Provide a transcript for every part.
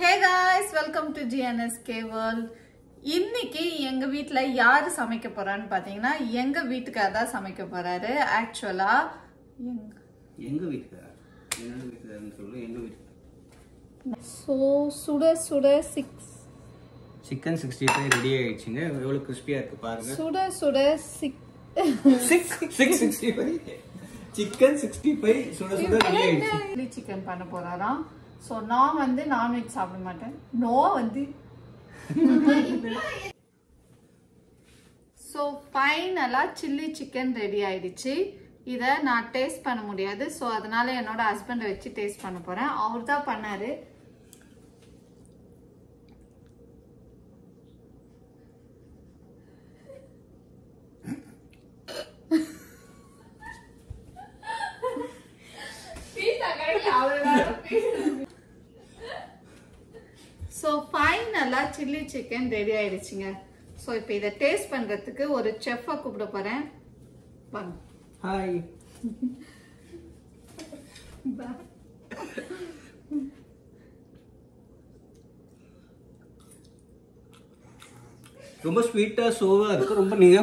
Hey guys, welcome to GNSK World. இன்னைக்கு எங்க வீட்ல யாரு சமைக்க போறான்னு பாத்தீங்கன்னா எங்க வீட்டுக்காரர் தான் சமைக்க போறாரு. ஆக்சுவலா எங்க வீட்டுக்காரர் என்னோட வீட்டுக்காரன்னு சொல்லு. எங்க வீட்டுக்காரர் சோ சுட சிக்கன் 65 ரெடி ஆயிடுச்சுங்க. எவ்வளவு கிறிஸ்பியா இருக்கு பாருங்க. சுட 665 சிக்கன் 65 சுட ரெடி ஆயிடுச்சு. சில்லி சிக்கன் பண்ண போறாராம். சோ நான் வந்து நான்வெஜ் சாப்பிட மாட்டேன். நோ வந்து சோ ஃபைனலா சில்லி சிக்கன் ரெடி ஆயிடுச்சு. இத நான் டேஸ்ட் பண்ண முடியாது. சோ அதனால என்னோட ஹஸ்பண்ட வச்சு டேஸ்ட் பண்ண போறேன். அவர் தான் பண்ணாரு. சோ ஃபைனலா சில்லி சிக்கன் ரெடி ஆயிடுச்சுங்க. சோ இப்போ இத டேஸ்ட் பண்றதுக்கு ஒரு செஃப்பை கூப்பிட போறேன். வாங்க. ஹாய். ரொம்ப ஸ்வீட்டா சோவா இருக்கு. ரொம்ப நீங்க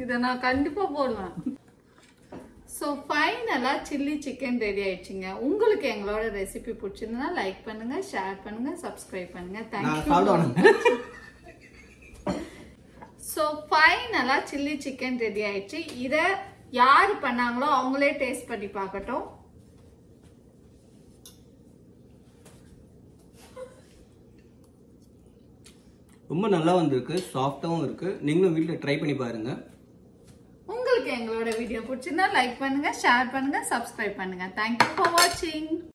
இத நான் கண்டிப்பா போடுவேன். சோ ஃபைனலா சில்லி சிக்கன் ரெடி ஆயிடுச்சுங்க. உங்களுக்கு எங்களோட ரெசிபி பிடிச்சிருந்தா லைக் பண்ணுங்க, ஷேர் பண்ணுங்க, சப்ஸ்கிரைப் பண்ணுங்க. தேங்க்யூ. சோ ஃபைனலா சில்லி சிக்கன் ரெடி ஆயிடுச்சு. இத யாரு பண்ணாங்களோ அவங்களே டேஸ்ட் பண்ணி பார்க்கட்டும். ரொம்ப நல்லா வந்திருக்கு. சாஃப்டாவும் இருக்கு. நீங்களும் வீட்ல ட்ரை பண்ணி பாருங்க. உங்களுக்கு எங்களோட வீடியோ பிடிச்சிருந்தா லைக் பண்ணுங்க, ஷேர் பண்ணுங்க, சப்ஸ்கிரைப் பண்ணுங்க. தேங்க்யூ ஃபார் வாட்சிங்.